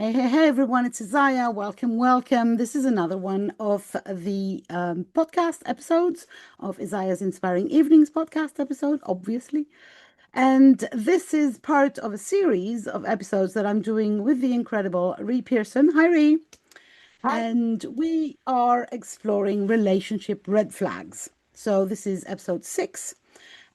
Hey, everyone, it's Isaya. Welcome. This is another one of the podcast episodes of Isaya's Inspiring Evenings podcast episode, obviously. And this is part of a series of episodes that I'm doing with the incredible Rie Pearson. Hi, Rie. Hi. And we are exploring relationship red flags. So this is episode 6.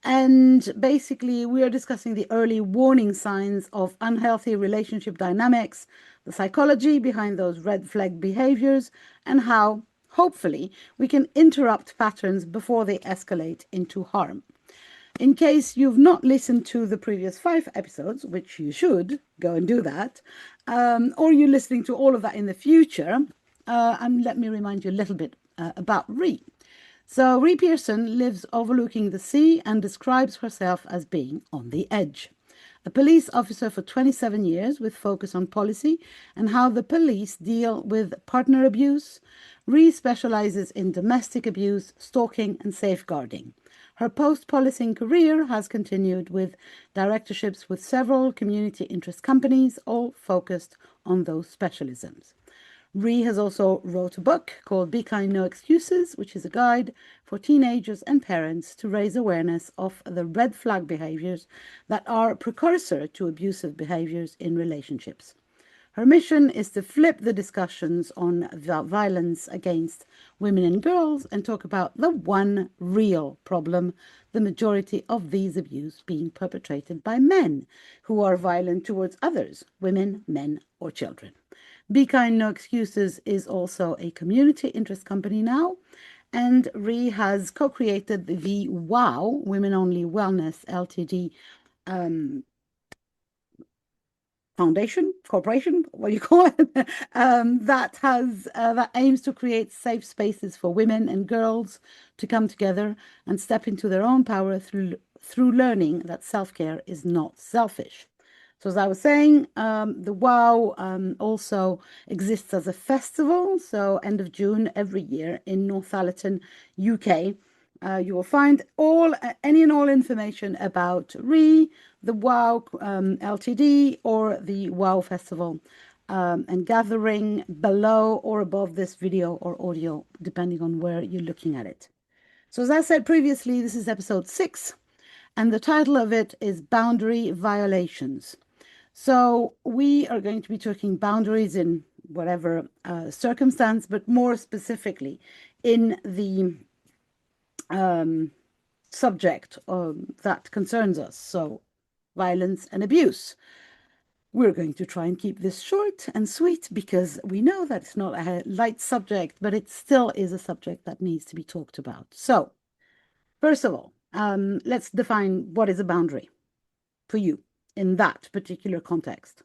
And basically, we are discussing the early warning signs of unhealthy relationship dynamics, the psychology behind those red flag behaviors, and how, hopefully, we can interrupt patterns before they escalate into harm. In case you've not listened to the previous 5 episodes, which you should go and do that, or you're listening to all of that in the future, and let me remind you a little bit about Ree. So, Rie Pearson lives overlooking the sea and describes herself as being on the edge. A police officer for 27 years with focus on policy and how the police deal with partner abuse, Rie specialises in domestic abuse, stalking, and safeguarding. Her post-policing career has continued with directorships with several community interest companies, all focused on those specialisms. Rie has also wrote a book called Be Kind, No Excuses, which is a guide for teenagers and parents to raise awareness of the red flag behaviors that are precursor to abusive behaviors in relationships. Her mission is to flip the discussions on violence against women and girls and talk about the one real problem, the majority of these abuses being perpetrated by men who are violent towards others, women, men, or children. Be Kind, No Excuses is also a community interest company now, and Rie has co-created the WOW, Women Only Wellness Ltd. Um, Foundation, corporation, what do you call it? That aims to create safe spaces for women and girls to come together and step into their own power through learning that self-care is not selfish. So as I was saying, the WOW also exists as a festival. So end of June every year in Northallerton, UK. You will find any and all information about Rie, the WOW Ltd, or the WOW Festival, and gathering below or above this video or audio, depending on where you're looking at it. So as I said previously, this is episode 6, and the title of it is Boundary Violations. So we are going to be talking boundaries in whatever circumstance, but more specifically in the subject that concerns us. So violence and abuse. We're going to try and keep this short and sweet because we know that it's not a light subject, but it still is a subject that needs to be talked about. So, first of all, let's define what is a boundary for you in that particular context.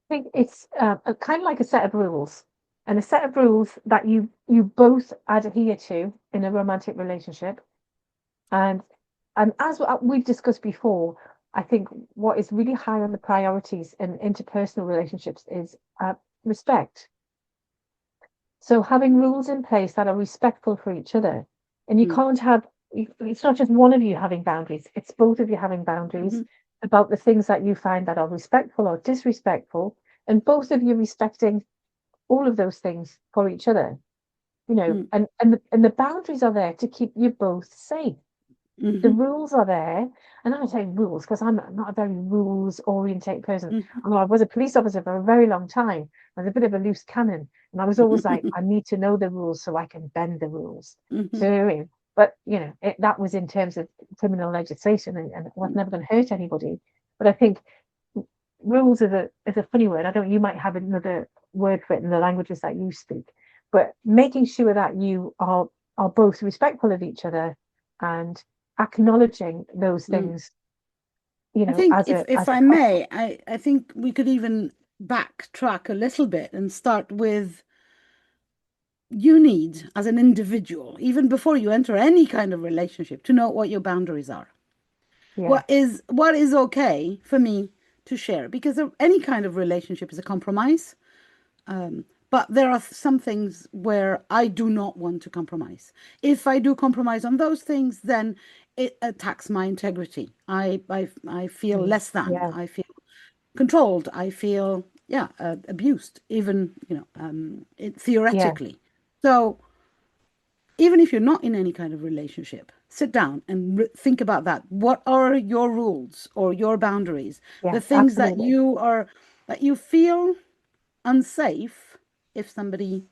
I think it's kind of like a set of rules, and a set of rules that you both adhere to in a romantic relationship. And as we've discussed before, I think what is really high on the priorities in interpersonal relationships is respect. So having rules in place that are respectful for each other, and you Mm. can't have it's not just one of you having boundaries; it's both of you having boundaries Mhm. about the things that you find that are respectful or disrespectful, and both of you respecting all of those things for each other. Mm. And the boundaries are there to keep you both safe. The Mhm. rules are there, and I'm saying rules because I'm not a very rules oriented person. Mhm. I was a police officer for a very long time. I was a bit of a loose cannon, and I was always like, I need to know the rules so I can bend the rules. Mhm. So, but that was in terms of criminal legislation, and it was never going to hurt anybody. But I think rules is a funny word. I don't. You might have another word for it in the languages that you speak, but making sure that you are both respectful of each other and acknowledging those Mm. things, I think as if a if as a I couple. may, I think we could even backtrack a little bit and start with you need as an individual, even before you enter any kind of relationship, to know what your boundaries are. Yeah, What is okay for me to share? Because any kind of relationship is a compromise. But there are some things where I do not want to compromise. If I do compromise on those things, then it attacks my integrity. I feel mm, less than. yeah, I feel controlled. I feel abused, even Yeah. theoretically. So even if you're not in any kind of relationship, sit down and think about that. What are your rules or your boundaries? Yeah. The things Absolutely. that you feel unsafe if somebody,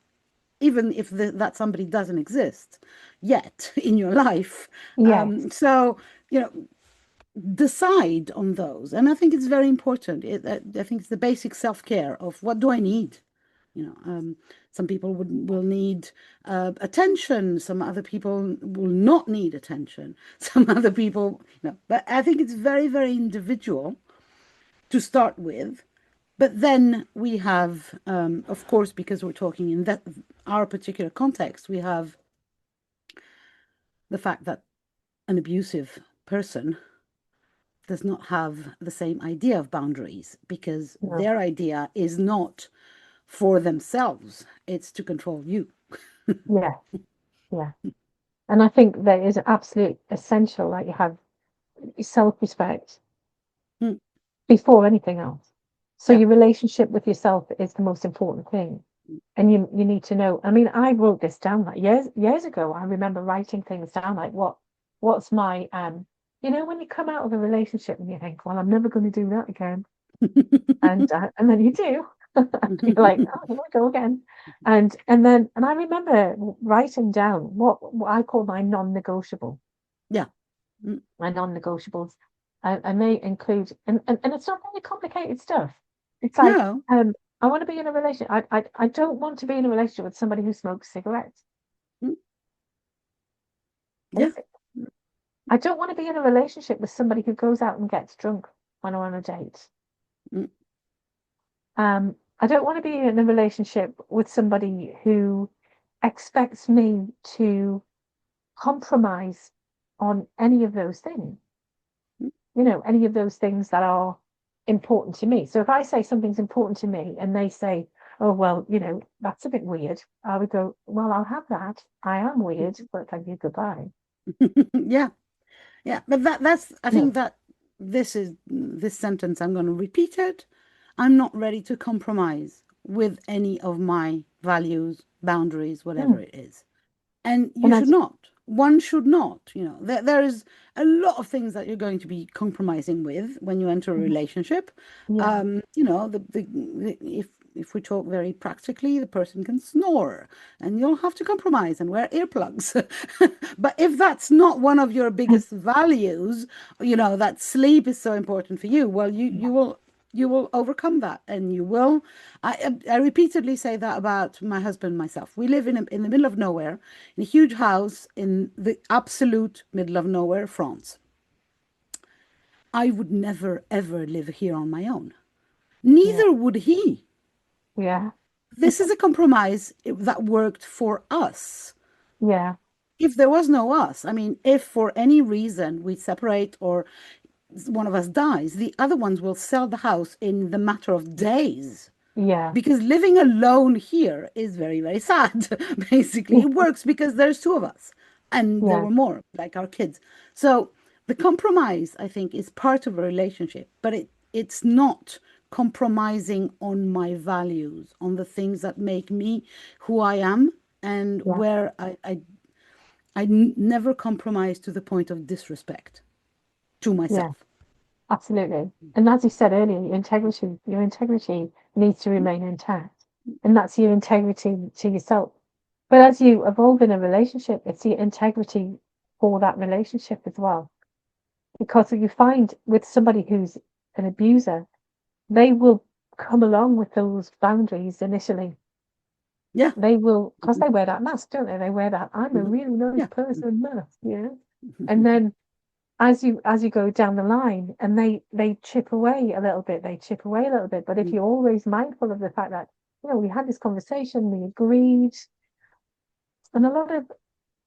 even if that somebody doesn't exist yet in your life. Yes. So, you know, decide on those. And I think it's very important. I think it's the basic self-care of what do I need? You know, some people will need attention. Some other people will not need attention. Some other people, but I think it's very, very individual to start with. But then we have, of course, because we're talking in that our particular context, we have the fact that an abusive person does not have the same idea of boundaries because No. their idea is not for themselves, it's to control you. Yeah. Yeah. And I think that is absolute essential that you have self-respect Mm, before anything else. So yeah. your relationship with yourself is the most important thing. And you need to know. I mean, I wrote this down like years ago. I remember writing things down like what's my when you come out of a relationship and you think, well, I'm never going to do that again. And then you do. You're like, oh, here we go again. And I remember writing down what I call my non-negotiable. Yeah. Mm, My non-negotiables, and they include and it's not very complicated stuff. It's like no. I want to be in a relationship. I don't want to be in a relationship with somebody who smokes cigarettes. Mm, yeah. Basic. I don't want to be in a relationship with somebody who goes out and gets drunk when I'm on a date. Mm, I don't want to be in a relationship with somebody who expects me to compromise on any of those things. mm. Any of those things that are important to me. So if I say something's important to me and they say, oh, well, that's a bit weird, I would go, well, I'll have that. I am weird, but thank you, goodbye. Yeah. Yeah. But I think No. that this sentence, I'm going to repeat it. I'm not ready to compromise with any of my values, boundaries, whatever Mm. it is. And you And should that's, not. One should not. There is a lot of things that you're going to be compromising with when you enter a relationship. yeah, If we talk very practically, the person can snore, and you'll have to compromise and wear earplugs. But if that's not one of your biggest values, that sleep is so important for you, well, yeah, you will overcome that, and you will. I repeatedly say that about my husband and myself. We live in the middle of nowhere, in a huge house in the absolute middle of nowhere, France. I would never ever live here on my own. yeah, Neither would he. yeah, This is a compromise that worked for us. yeah, If there was no us, I mean, if for any reason we separate or one of us dies, the other ones will sell the house in the matter of days. yeah, Because living alone here is very, very sad. Basically, it works because there's two of us, and there yeah, were more, like our kids. So the compromise, I think, is part of a relationship, but it's not compromising on my values, on the things that make me who I am, and yeah, where I never compromise to the point of disrespect to yeah, myself. absolutely. And as you said earlier, your integrity needs to remain intact. And that's your integrity to yourself. But as you evolve in a relationship, it's your integrity for that relationship as well. Because you find with somebody who's an abuser, they will come along with those boundaries initially. Yeah. They will, because they wear that mask, don't they? They wear that I'm a Mhm. really nice Yeah. person mask, And then as you go down the line and they chip away a little bit, they chip away a little bit. But if you're always mindful of the fact that, we had this conversation, we agreed, and a lot of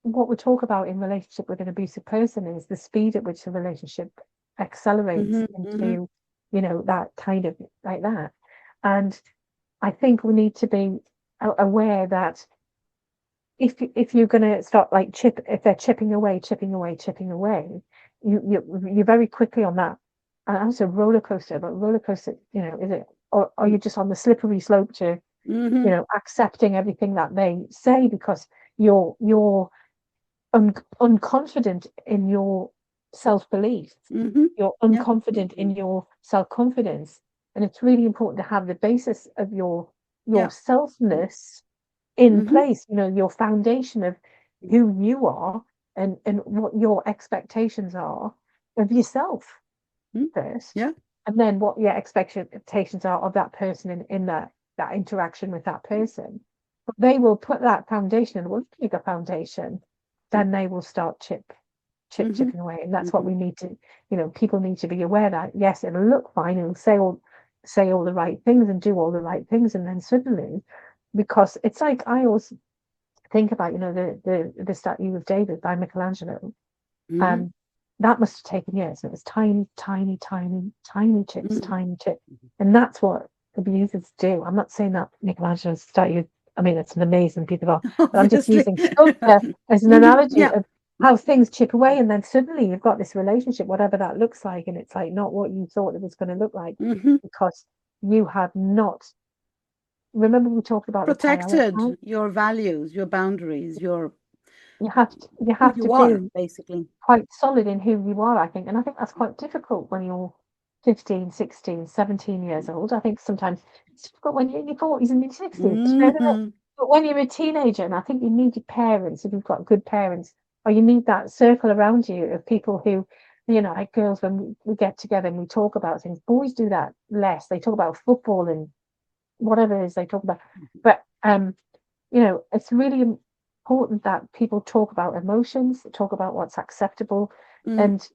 what we talk about in relationship with an abusive person is the speed at which the relationship accelerates Hmm. Hmm. into, that kind of like that. And I think we need to be aware that if you're going to start like if they're chipping away, you're very quickly on that. And that's a roller coaster, but roller coaster, is it? or are you just on the slippery slope to, accepting everything that they say because you're unconfident in your self-belief, you're unconfident in your self-confidence, and it's really important to have the basis of your selfness in place, your foundation of who you are and what your expectations are of yourself first, and then what your expectations are of that person in that interaction with that person. But they will put that foundation, and once you get a foundation, then they will start chipping away. And that's what we need to, people need to be aware that, yes, it'll look fine, it'll say all the right things and do all the right things, and then suddenly, because it's like, I always think about, the statue of David by Michelangelo. That must have taken years. It was tiny chips, tiny chips. And that's what abusers do. I'm not saying that Michelangelo's statue, I mean, it's an amazing piece of art, but I'm just using sculpture as an analogy of how things chip away, and then suddenly you've got this relationship, whatever that looks like, and it's like not what you thought it was going to look like, because you have not, remember we talked about protected your values, your boundaries, your you have to be basically quite solid in who you are, I think. And I think that's quite difficult when you're 15, 16, 17 years old. I think sometimes it's difficult when you're in your 40s and your 60s. But when you're a teenager, and I think you need your parents, if you've got good parents, or you need that circle around you of people who, like girls, when we get together and we talk about things. Boys do that less. They talk about football and whatever it is they talk about. But, it's really important that people talk about emotions, talk about what's acceptable, and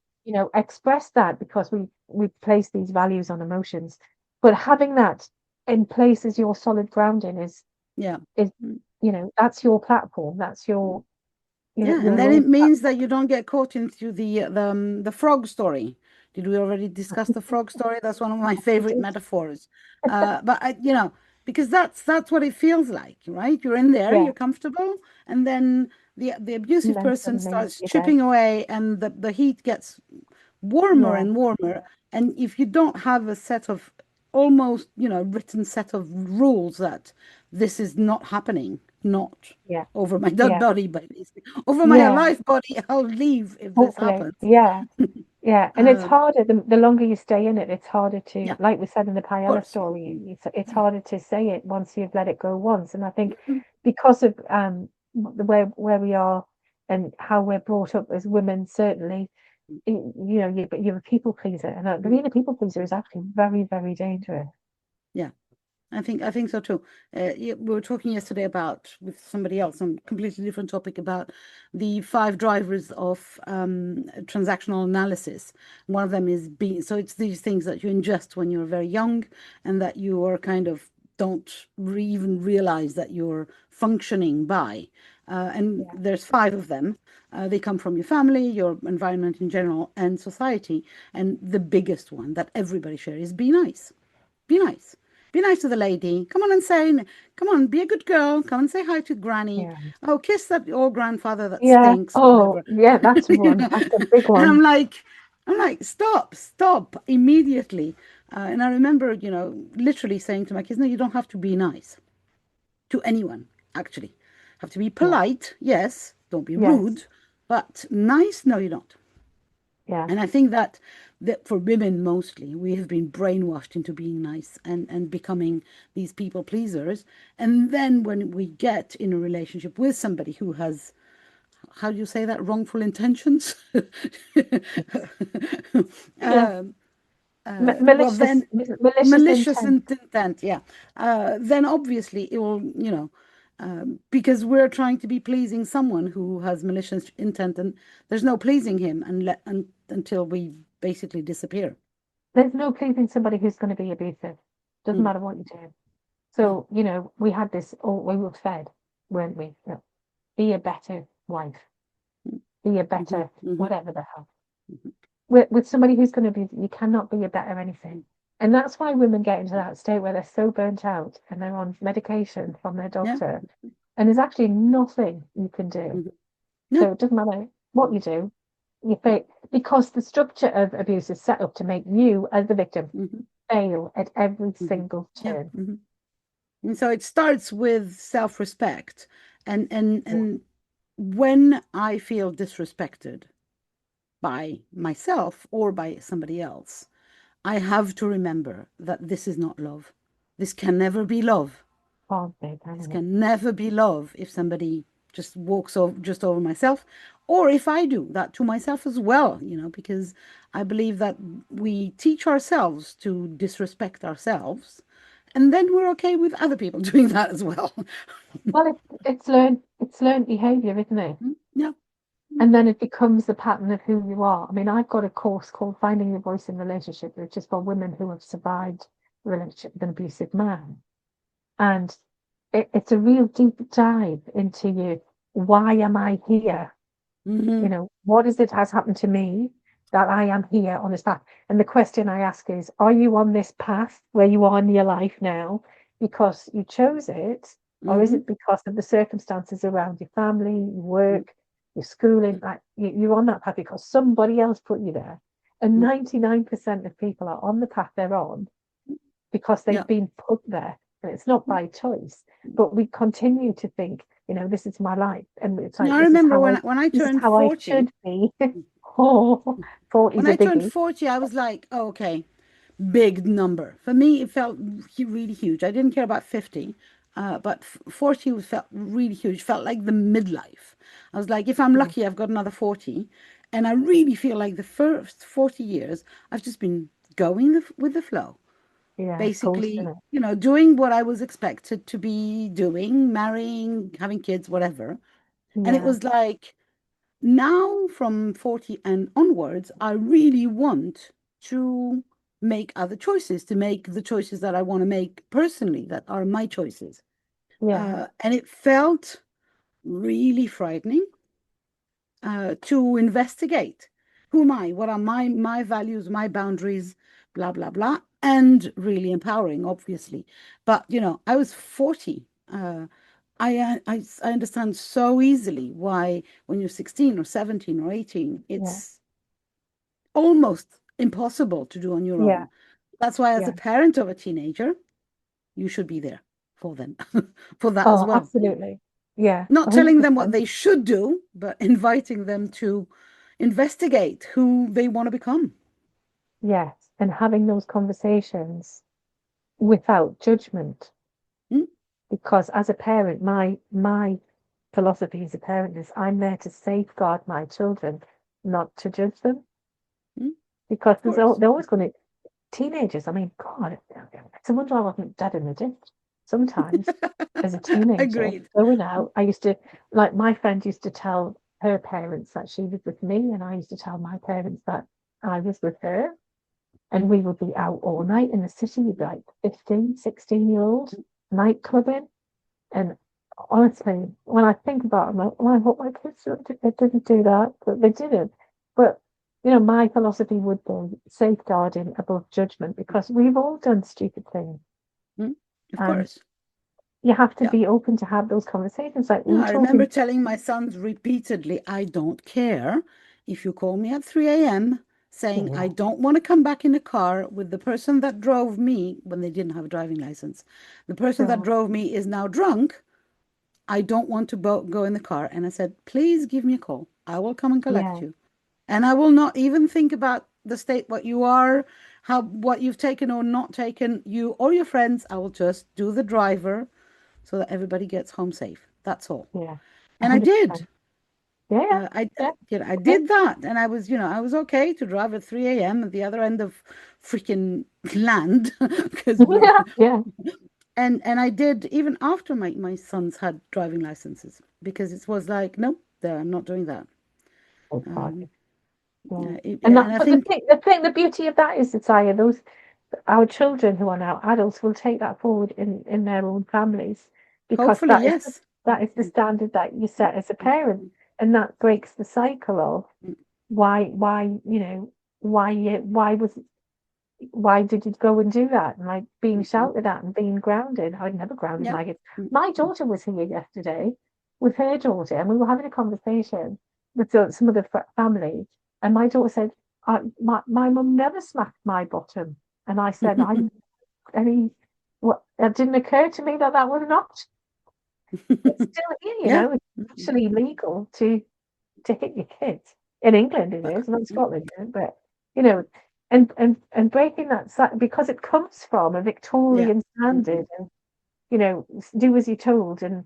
express that, because we place these values on emotions. But having that in place as your solid grounding is that's your platform, that's your and then it means that you don't get caught into the frog story. Did we already discuss the frog story? That's one of my favorite metaphors. But because that's what it feels like, right? You're in there, you're comfortable, and then the abusive person starts chipping away, and the heat gets warmer and warmer. And if you don't have a set of almost, written set of rules that this is not happening, not over my dead body, but over my alive body, I'll leave if this happens. And it's harder the longer you stay in it. It's harder to, like we said in the Paella story, it's harder to say it once you've let it go once. And I think because of where we are and how we're brought up as women, certainly, you're a people pleaser, and being a people pleaser is actually very, very dangerous. I think so too. We were talking yesterday with somebody else on a completely different topic about the 5 drivers of transactional analysis. One of them is so it's these things that you ingest when you're very young, and that you are kind of don't even realize that you're functioning by. And there's 5 of them. They come from your family, your environment in general, and society. And the biggest one that everybody shares is be nice. Be nice. Be nice to the lady. Come on, be a good girl. Come and say hi to granny. Oh, kiss that old grandfather that stinks. Oh, whatever. That's one. That's a big one. And I'm like, stop immediately. And I remember, literally saying to my kids, no, you don't have to be nice to anyone, actually. You have to be polite, yes. Don't be rude, but nice, no, you don't. And I think that for women mostly, we have been brainwashed into being nice and becoming these people pleasers. And then when we get in a relationship with somebody who has, how do you say that, wrongful intentions? Malicious intent, then obviously it will, because we're trying to be pleasing someone who has malicious intent, and there's no pleasing him until we basically disappear. There's no pleasing somebody who's going to be abusive. Doesn't matter what you do. So, we had this, we were fed, weren't we? Be a better wife. Be a better whatever the hell. With somebody who's going to be, you cannot be a better anything. And that's why women get into that state where they're so burnt out and they're on medication from their doctor. And there's actually nothing you can do. So it doesn't matter what you do. Because the structure of abuse is set up to make you as the victim. fail at every Mhm. single Yeah. turn. And so it starts with self-respect. Yeah. And when I feel disrespected by myself or by somebody else, I have to remember that this is not love. This can never be love. Can't be, This can it? can never be love if somebody just walks over just over myself, or if I do that to myself as well, because I believe that we teach ourselves to disrespect ourselves, and then we're okay with other people doing that as well. Well, it's learned behavior, isn't it? Yeah. And then it becomes the pattern of who you are. I mean, I've got a course called Finding Your Voice in Relationship, which is for women who have survived a relationship with an abusive man. And it's a real deep dive into you. Why am I here? Mm-hmm. What is it has happened to me that I am here on this path? And the question I ask is, are you on this path where you are in your life now because you chose it, or is Mm-hmm. it because of the circumstances around your family, your work, your schooling? Like you're on that path because somebody else put you there. And 99% of people are on the path they're on because Yeah. they've been put there, and it's not by choice. But we continue to think, this is my life, and it's like I remember when I this is turned how I 40. should be. Oh, 40 When is a I turned biggie. 40, I was like, oh, okay, big number. For me, it felt really huge. I didn't care about 50, but 40 felt really huge, felt like the midlife. I was like, if I'm Yeah, lucky, I've got another 40. And I really feel like the first 40 years, I've just been going with the flow. yeah, coasting Basically, it. doing what I was expected to be doing, marrying, having kids, whatever. And it Yeah, was like, now from 40 and onwards, I really want to make other choices, to make the choices that I want to make personally, that are my choices. yeah, And it felt really frightening to investigate. Who am I? What are my values, my boundaries, blah, blah, blah. And really empowering, obviously. But, I was 40. I understand so easily why when you're 16 or 17 or 18, yeah, it's almost impossible to do on your yeah, own. That's why, as a yeah. parent of a teenager, you should be there for them, for that as Oh, well. absolutely. Yeah, Not telling them what 100%. they should do, but inviting them to investigate who they want to become. Yes, and having those conversations without judgment. Mm, Because as a parent, my philosophy as a parent is I'm there to safeguard my children, not to judge them. mm, Because of course. they're always going to teenagers. I mean, God, it's a wonder I wasn't dead in the ditch. Sometimes, as a teenager, Agreed. going out, I used to like my friend used to tell her parents that she was with me, and I used to tell my parents that I was with her, and we would be out all night in the city. You'd be like 15, 16-year-old night clubbing. And honestly, when I think about it, I'm like, oh, I hope my kids they didn't do that, but they didn't. But my philosophy would be safeguarding above judgment because we've all done stupid things, Mm, of and course. you have to Yeah. be open to have those conversations. Like No, we I remember talking, telling my sons repeatedly, I don't care if you call me at 3 a.m. saying I yeah, don't want to come back in a car with the person that drove me when they didn't have a driving license. The person that sure, drove me is now drunk. I don't want to go in the car. And I said, please give me a call. I will come and collect yeah, you. And I will not even think about the state, what you are, what you've taken or not taken, you or your friends. I will just do the driver so that everybody gets home safe. That's all. yeah, And I did. 100%. Yeah, yeah, I yeah, did that, and I was okay to drive at 3 a.m. at the other end of freaking land because we're yeah, yeah. and I did even after my sons had driving licenses because it was like, no, I'm not doing that. Oh God, Um, yeah. And and that, I but the think thing, the thing, the beauty of that is, Isaiah, those our children who are now adults will take that forward in their own families because hopefully, yes. that is the standard that you set as a parent, Mm, and that breaks the cycle of mm, why why did you go and do that, and like being mm, mm. shouted at and being grounded. I never grounded Yeah. my kids. Mm, My daughter was here yesterday with her daughter, and we were having a conversation with some of the family, and my daughter said, my mum never smacked my bottom. And I said, it didn't occur to me that was an option. It's still here, Yeah. it's actually legal to hit your kids. In England it is, not Scotland, but and breaking that because it comes from a Victorian standard, and do as you're told, and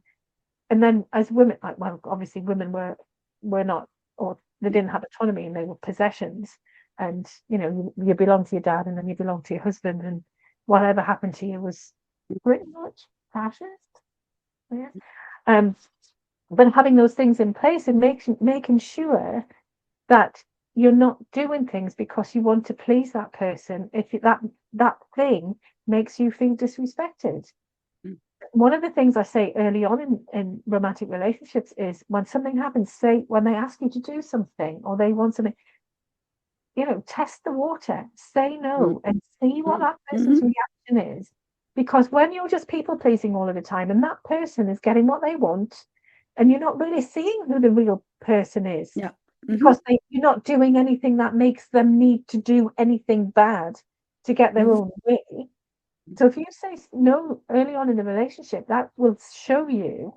then as women, well, obviously women were not, or they didn't have autonomy, and they were possessions, and you belong to your dad, and then you belong to your husband, and whatever happened to you was pretty much fascist. Yeah. But having those things in place and making sure that you're not doing things because you want to please that person, if that thing makes you feel disrespected. One of the things I say early on in romantic relationships is, when something happens, say, when they ask you to do something or they want something, test the water, say no, and see what that person's reaction is. Because when you're just people pleasing all of the time, and that person is getting what they want, and you're not really seeing who the real person is, because you're not doing anything that makes them need to do anything bad to get their own way. So if you say no early on in the relationship, that will show you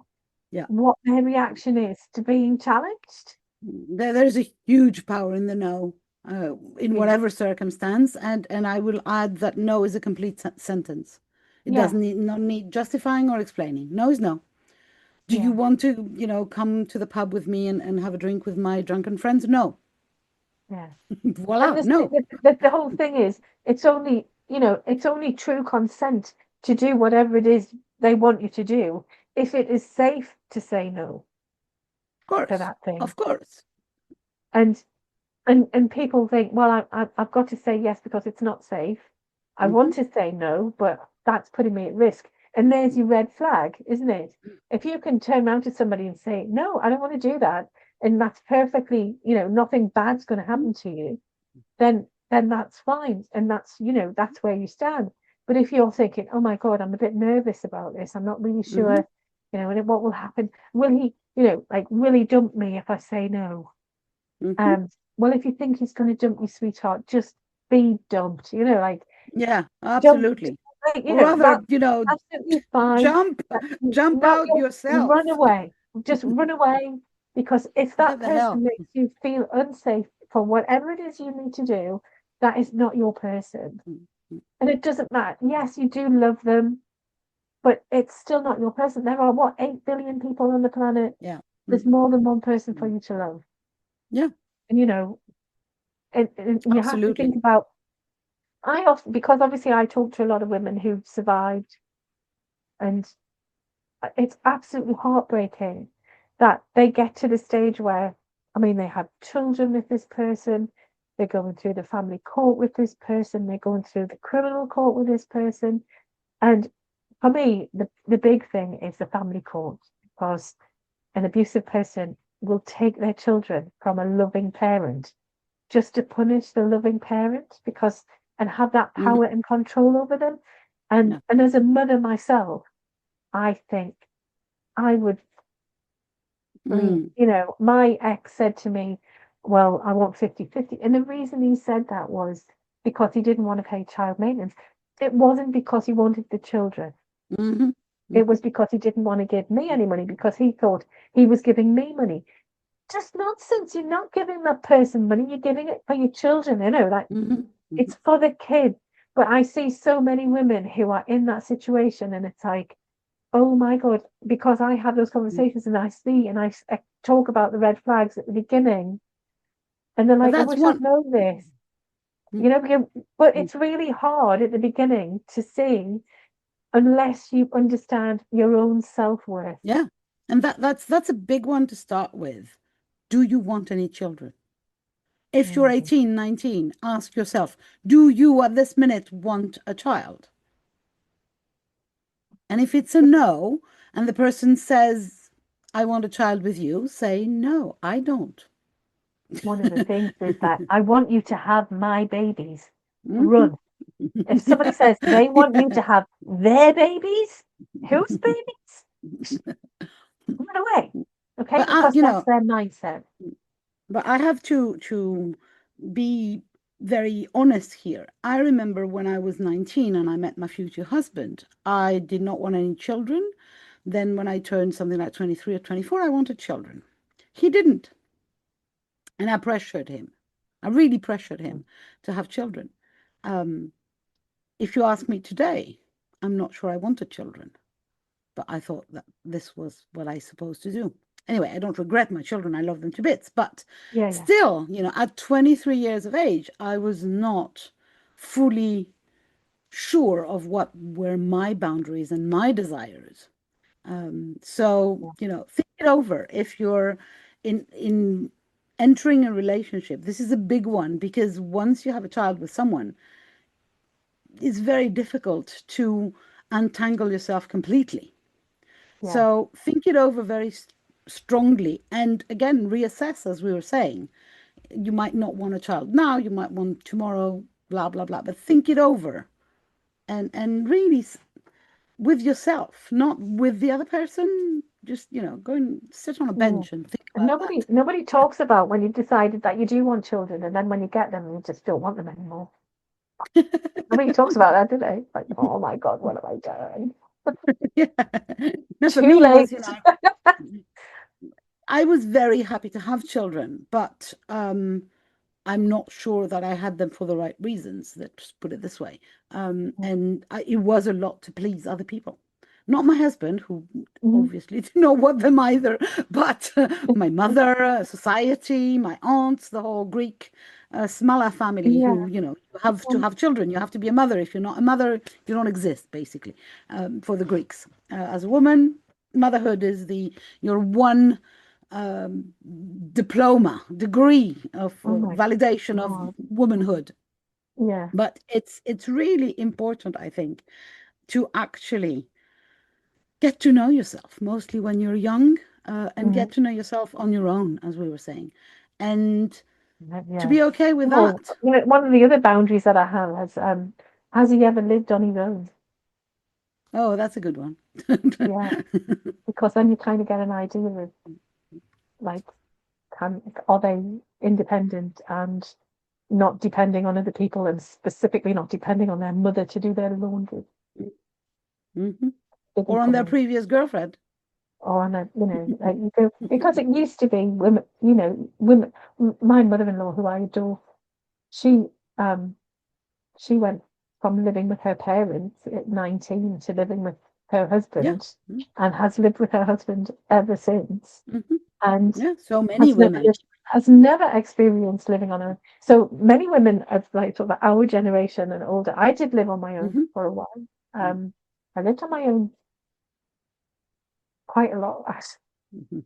what their reaction is to being challenged. There's a huge power in the no, in whatever circumstance, and I will add that no is a complete sentence. It doesn't need justifying or explaining. No is no. Do you want to, come to the pub with me and have a drink with my drunken friends? No. Yeah. Voila, And no. the whole thing is, it's only true consent to do whatever it is they want you to do if it is safe to say no to that thing. Of course. And people think, well, I've got to say yes because it's not safe. I want to say no, but that's putting me at risk. And there's your red flag, isn't it? If you can turn around to somebody and say, no, I don't want to do that, and that's perfectly, nothing bad's going to happen to you, then that's fine. And that's, that's where you stand. But if you're thinking, oh my God, I'm a bit nervous about this, I'm not really sure, what will happen. Will he, will he dump me if I say no? Well, if you think he's going to dump you, sweetheart, just be dumped. Yeah, Jump, absolutely. Or that's rather, absolutely fine. jump No, out yourself. run away. Just run away, because if What that the hell? person makes you feel unsafe for whatever it is you need to do, that is not your person. And it doesn't matter. Yes, you do love them, but it's still not your person. There are 8 billion people on the planet. Yeah. There's more than one person for you to love. Yeah. And and you have to think Absolutely. about, I often, because obviously I talk to a lot of women who've survived, and it's absolutely heartbreaking that they get to the stage where, I mean, they have children with this person, they're going through the family court with this person, they're going through the criminal court with this person. And for me, the big thing is the family court, because an abusive person will take their children from a loving parent just to punish the loving parent, and have that power and control over them. And as a mother myself, I think I would, my ex said to me, well, I want 50-50. And the reason he said that was because he didn't want to pay child maintenance. It wasn't because he wanted the children. It was because he didn't want to give me any money, because he thought he was giving me money. Just nonsense. You're not giving that person money, you're giving it for your children, it's for the kid. But I see so many women who are in that situation, and it's like, oh my God, because I have those conversations, and I see, and I talk about the red flags at the beginning, and they're like, I wish I'd known this, but it's really hard at the beginning to see, unless you understand your own self-worth. Yeah. And that's a big one to start with. Do you want any children? If you're 18, 19, ask yourself, do you at this minute want a child? And if it's a no, and the person says, I want a child with you, say, no, I don't. One of the things is that I want you to have my babies. Run. If somebody says they want you to have their babies, whose babies? Run away. Okay, But because that's their mindset. but I have to be very honest here. I remember when I was 19 and I met my future husband, I did not want any children. Then when I turned something like 23 or 24, I wanted children. He didn't. And I pressured him. I really pressured him to have children. Um, if you ask me today, I'm not sure I wanted children, but I thought that this was what I supposed to do. Anyway, I don't regret my children. I love them to bits, but Yeah, yeah. still, at 23 years of age, I was not fully sure of what were my boundaries and my desires. So, think it over if you're in entering a relationship. This is a big one because once you have a child with someone, it's very difficult to untangle yourself completely. Yeah. So think it over very strongly and again reassess, as we were saying. You might not want a child now, you might want tomorrow, blah blah blah, but think it over and really with yourself, not with the other person. Just, go and sit on a Yeah. bench and think And about nobody that. talks about when you've decided that you do want children, and then when you get them, you just don't want them anymore. Nobody talks about that, do they? Like, oh my God, what have I done? Yeah. Now for Too me, it was, late. I was very happy to have children, but I'm not sure that I had them for the right reasons. Let's put it this way. And it was a lot to please other people. Not my husband, who Mhm. obviously didn't know what them either, but my mother, society, my aunts, the whole Greek Smala family, Yeah. who, you have to have children. You have to be a mother. If you're not a mother, you don't exist, basically, for the Greeks. As a woman, motherhood is your one um, degree of Oh my validation of God. womanhood. Yeah. But it's really important, I think, to actually get to know yourself, mostly when you're young, and Mhm. get to know yourself on your own, as we were saying, and to Yeah. be okay with Oh, that. one of the other boundaries that I have has he ever lived on his own? Oh, that's a good one. Yeah, because then you kind of get an idea of like, are they independent and not depending on other people, and specifically not depending on their mother to do their laundry. Hmm. Big and Or on their coming. previous girlfriend. Or on a, like you go, because it used to be women, women. My mother-in-law, who I adore, she um she went from living with her parents at 19 to living with her Yeah. husband, and has lived with her husband ever since, Mm-hmm. and Yeah. So many has never women. has never experienced living on her own. So many women of like sort of our generation and older. I did live on my own Hmm. for a while. I lived on my own quite a lot Hmm.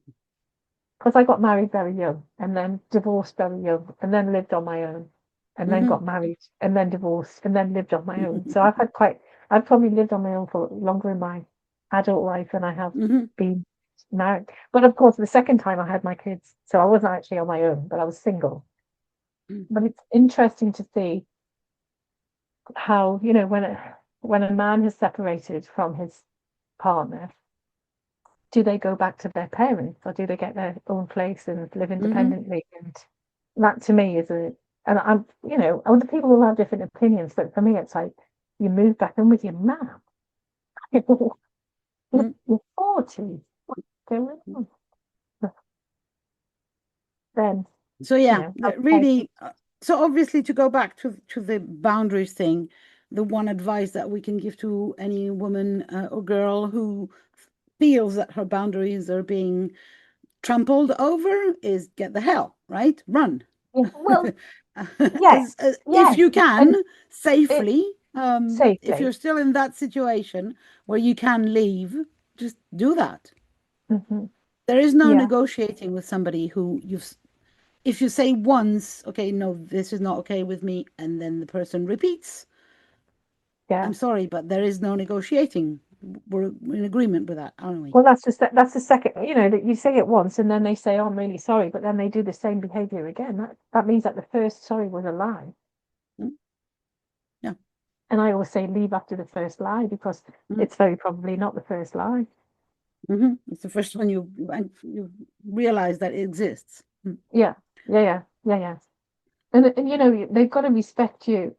because I got married very young and then divorced very young and then lived on my own and then Hmm. got married and then divorced and then lived on my own. So I've probably lived on my own for longer in my adult life than I have Hmm. been married. But of course, the second time I had my kids, so I wasn't actually on my own, but I was single. But it's interesting to see how, when a man has separated from his partner, do they go back to their parents or do they get their own place and live Hmm. independently? And that to me is and I'm, other people will have different opinions, but for me, it's like you move back in with your man. You're 40. What's going on? Then, So yeah, okay. really. So obviously, to go back to the boundaries thing, the one advice that we can give to any woman or girl who feels that her boundaries are being trampled over is get the hell, right? Run. Yeah, well, yes, If yes, you can and it safely, if safely. you're still in that situation where you can leave, just do that. Hmm. There is no Yeah, negotiating with somebody who if you say once, okay, no, this is not okay with me, and then the person repeats, yeah. I'm sorry, but there is no negotiating. We're in agreement with that, aren't we? Well, that's the second, that you say it once and then they say, "Oh, I'm really sorry," but then they do the same behavior again. That means that the first sorry was a lie. Mm. Yeah. And I always say leave after the first lie because Mm. it's very probably not the first lie. Hmm. It's the first one you realize that it exists. Mm. Yeah, yeah, yeah, yeah, yeah. And you know, they've got to respect your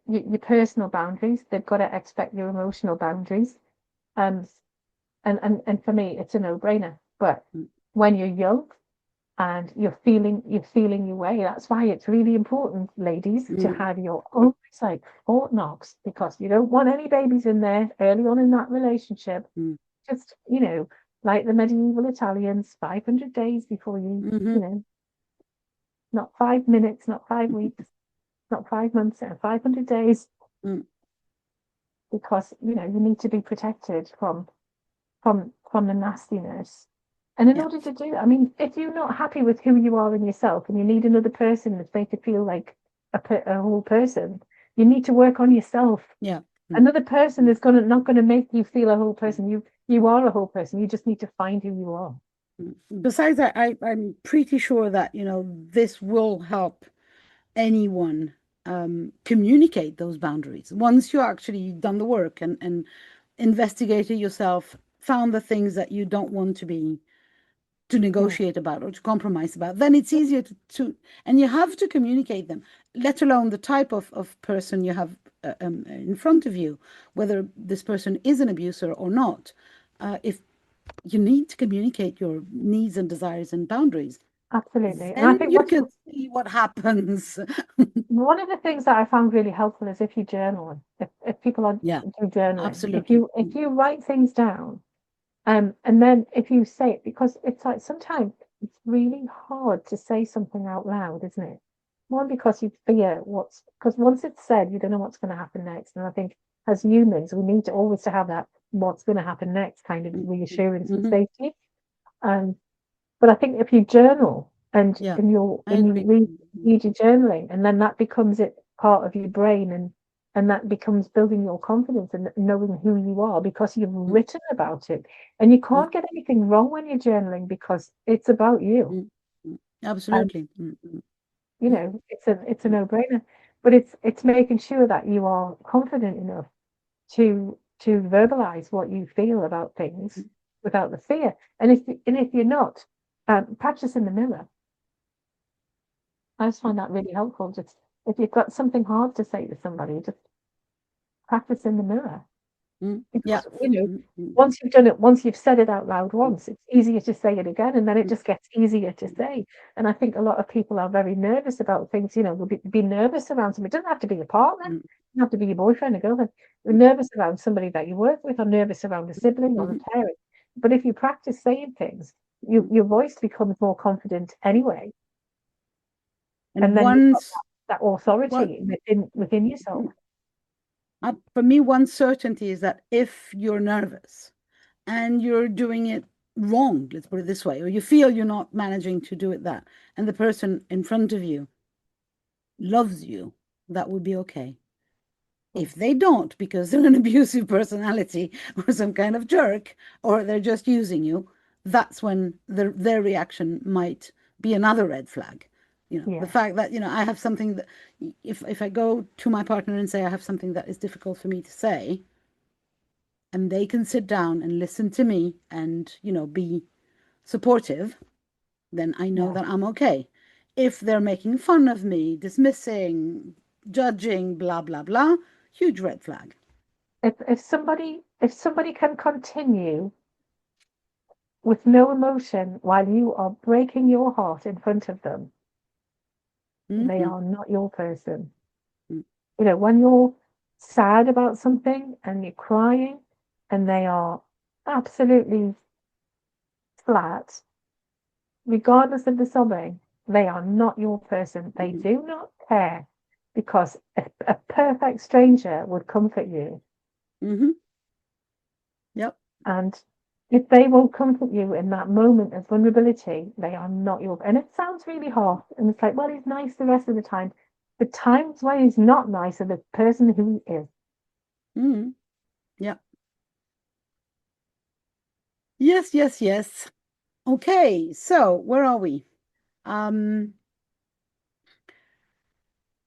personal boundaries. They've got to expect your emotional boundaries. Um, and for me, it's a no-brainer. But mm, when you're young and you're feeling your way, that's why it's really important, ladies, to mm, have your own like Fort Knox, because you don't want any babies in there early on in that relationship. mm, Just, like the medieval Italians, 500 days before mhm, not 5 minutes, not 5 weeks, not 5 months, 500 days, mm, because you need to be protected from the nastiness. And in yeah, order to do that, I mean, if you're not happy with who you are in yourself and you need another person that's made to feel like a whole person, you need to work on yourself. yeah. Mm, Another person mm, is not gonna make you feel a whole mm, person. You are a whole person. You just need to find who you are. mm. Besides that, I'm pretty sure that, this will help anyone communicate those boundaries. Once you actually done the work and investigated yourself, found the things that you don't want to Yeah, negotiate about or to compromise about, then it's easier to and you have to communicate them, let alone the type of person you have in front of you, whether this person is an abuser or not. If you need to communicate your needs and desires and boundaries, absolutely. And I then think you what's can see what happens. one of the things that I found really helpful is if you journal, if people are Yeah, do journaling, if absolutely. you if you write things down. And then if you say it, because it's like sometimes it's really hard to say something out loud, isn't it? One, because you fear because once it's said, you don't know what's going to happen next. And I think as humans, we need to always to have that what's going to happen next kind of reassurance and Mm-hmm. safety. Um, but I think if you journal and Yeah, and you I and you agree. read your journaling, and then that becomes it part of your brain, and that becomes building your confidence and knowing who you are because you've written about it. And you Mm-hmm. can't get anything wrong when you're journaling because it's about you. Mm-hmm. And Absolutely. Mm-hmm. it's a no-brainer. But it's making sure that you are confident enough to verbalize what you feel about things without the fear. And if you're not, practice in the mirror. I just find that really helpful. Just if you've got something hard to say to somebody, just practice in the mirror. Mm-hmm. Yeah. Because, Mm-hmm. once you've done it, once you've said it out loud once, it's easier to say it again, and then it just gets easier to say. And I think a lot of people are very nervous about things, will be nervous around somebody. It doesn't have to be a partner, it doesn't have to be your boyfriend or girlfriend. You're nervous around somebody that you work with, or nervous around a sibling or a Mm-hmm. parent. But if you practice saying things, your voice becomes more confident anyway. And And then you've got once, that what authority within yourself. for me, one certainty is that if you're nervous and you're doing it wrong, let's put it this way, or you feel you're not managing to do it that, and the person in front of you loves you, that would be okay. If they don't, because they're an abusive personality or some kind of jerk, or they're just using you, that's when their reaction might be another red flag. The Yeah, fact that, I have something that, if I go to my partner and say I have something that is difficult for me to say, and they can sit down and listen to me and, be supportive, then I know yeah. that I'm okay. If they're making fun of me, dismissing, judging, blah, blah, blah, huge red flag. If somebody can continue with no emotion while you are breaking your heart in front of them, they Mm-hmm. are not your person. When you're sad about something and you're crying and they are absolutely flat, regardless of the sobbing, they are not your person. They Mm-hmm. do not care, because a perfect stranger would comfort you. Mm-hmm. Yep. And if they won't comfort you in that moment of vulnerability, they are not your. And it sounds really harsh. And it's like, well, he's nice the rest of the time. The times when he's not nice are the person who he is. Mm-hmm. Yep. Yes, yes, yes. Okay, so where are we? Um,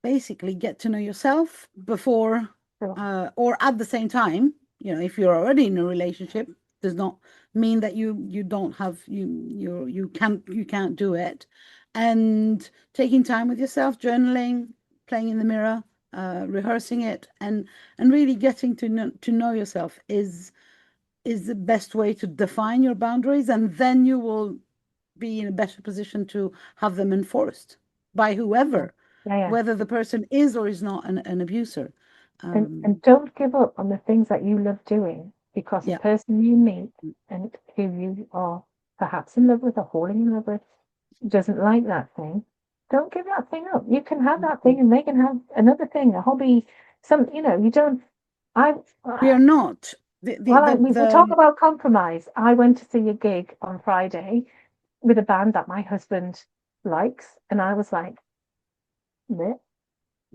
Basically get to know yourself before So, or at the same time. If you're already in a relationship, does not mean that you don't have you can't do it. And taking time with yourself, journaling, playing in the mirror, rehearsing it, and really getting to know yourself is the best way to define your boundaries, and then you will be in a better position to have them enforced by Yeah. whoever, Yeah, yeah. whether the person is or is not an abuser. And don't give up on the things that you love doing, because the Yeah, person you meet and who you are perhaps in love with or falling in love with doesn't like that thing. Don't give that thing up. You can have that thing and they can have another thing, a hobby, you don't. I, we are not we talk about compromise. I went to see a gig on Friday with a band that my husband likes, and I was like, "Meh."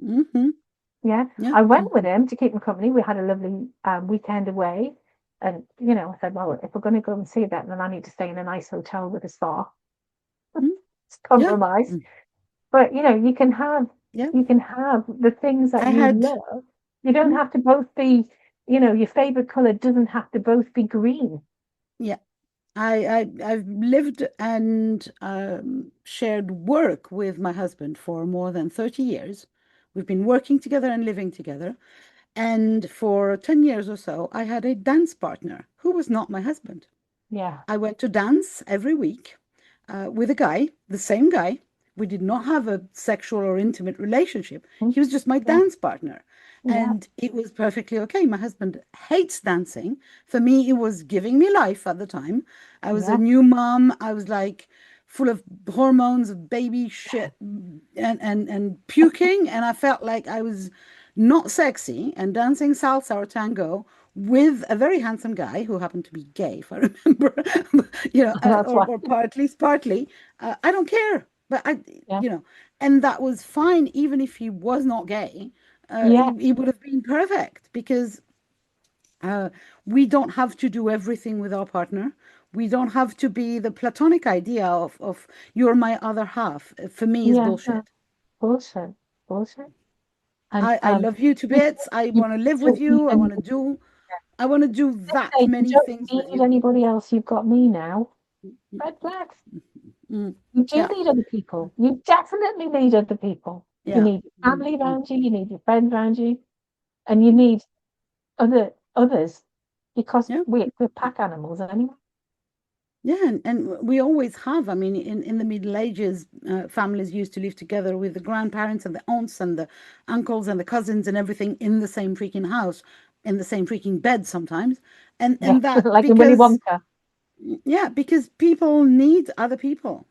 Mhm. Yeah, Yeah. I went with him to keep him company. We had a lovely weekend away, and I said, well, if we're going to go and see that, then I need to stay in a nice hotel with a spa. Mm. It's Yeah. compromise, Mm. but Yeah. you can have the things that I you had. love. You don't Mm. have to both be, your favorite color doesn't have to both be green. Yeah. I've lived and shared work with my husband for more than 30 years. We've been working together and living together. And for 10 years or so, I had a dance partner who was not my husband. Yeah. I went to dance every week with a guy, the same guy. We did not have a sexual or intimate relationship. Mm. He was just my Yeah. dance partner. Yeah. And it was perfectly okay. My husband hates dancing. For me, it was giving me life at the time. I was a Yeah. new mom. I was like full of hormones of baby shit and puking. And I felt like I was not sexy and dancing salsa or tango with a very handsome guy who happened to be gay, if I remember, That's why. or partly. I don't care, but Yeah. and that was fine, even if he was not gay. Yeah. He would have been perfect because uh, we don't have to do everything with our partner. We don't have to be the platonic idea of you're my other half. For me, is Yeah. No, bullshit. bullshit. Bullshit. And I love you to you, bits. I you want to live with don't need you. anybody. I want to do that Say you many don't things with need you. anybody else. You've got me now. Red flags. Mm, You do yeah, need other people. You definitely need other people. You yeah, need your mm, family mm, around you. You need your friends around you, and you mm, need others, because yeah, we're pack animals anyway. yeah. And we always have. I mean, in the Middle Ages, families used to live together with the grandparents and the aunts and the uncles and the cousins and everything in the same freaking house, in the same freaking bed sometimes. Yeah, And that like in Willy because Wonka. yeah, because people need other people.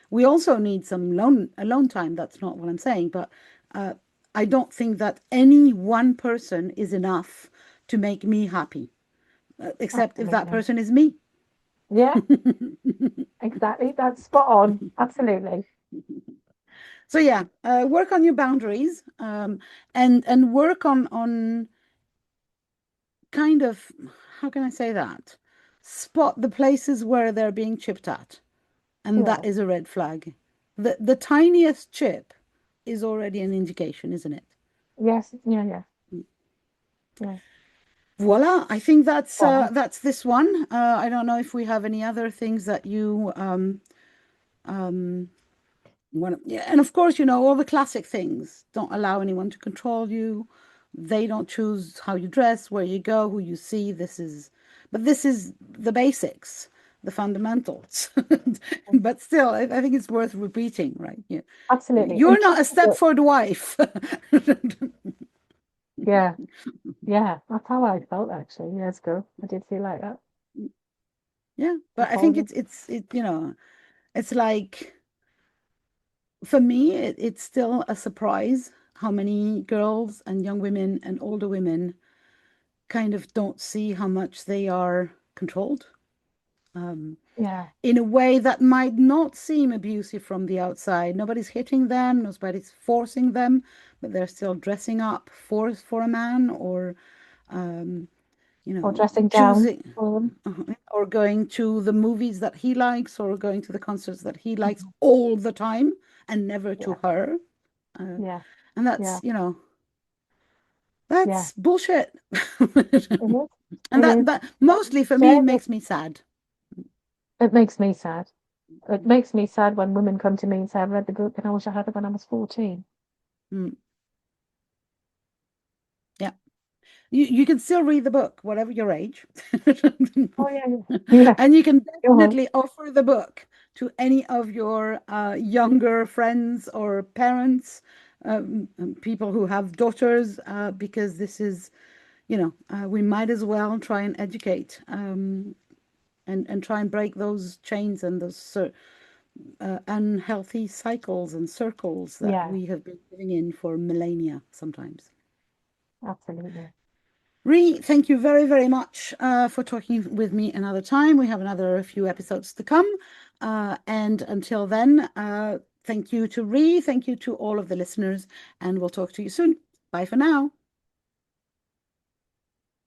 We also need some alone time. That's not what I'm saying, but uh, I don't think that any one person is enough to make me happy, except if that Absolutely. person is me. Yeah, exactly. That's spot on. Absolutely. So yeah, work on your boundaries, and work on kind of, how can I say that? Spot the places where they're being chipped at. And that Yeah. is a red flag. The tiniest chip is already an indication, isn't it? Yes. Yeah. Yeah. Yeah. Voila, I think Well, that's this one. I don't know if we have any other things that you um want. Yeah, and of course, all the classic things. Don't allow anyone to control you. They don't choose how you dress, where you go, who you see. This is the basics, the fundamentals. But still, I think it's worth repeating, right? Yeah. absolutely. You're And not a trust me, Stepford wife. yeah. Yeah. That's how I felt actually years ago. I did feel like that. Yeah, but I think Controlling. it's like for me, it's still a surprise how many girls and young women and older women kind of don't see how much they are controlled Yeah. in a way that might not seem abusive from the outside. Nobody's hitting them, nobody's forcing them, but they're still dressing up for a man or um, Or dressing down choosing for them. or going to the movies that he likes or going to the concerts that he likes all the time and never to Yeah. her. Uh, Yeah. and Yeah. Yeah. that's bullshit. It is. And It that is. that mostly for me Share it. makes me sad. It makes me sad. It makes me sad when women come to me and say, I've read the book and I wish I had it when I was 14. Mm. You can still read the book, whatever your age. Oh yeah, yeah. And you can Go on. definitely offer the book to any of your younger friends or parents, people who have daughters, because this is, we might as well try and educate, and try and break those chains and those unhealthy cycles and circles that Yeah, we have been living in for millennia sometimes. absolutely. Ree, thank you very, very much for talking with me another time. We have another few episodes to come. And until then, thank you to Ree. Thank you to all of the listeners. And we'll talk to you soon. Bye for now.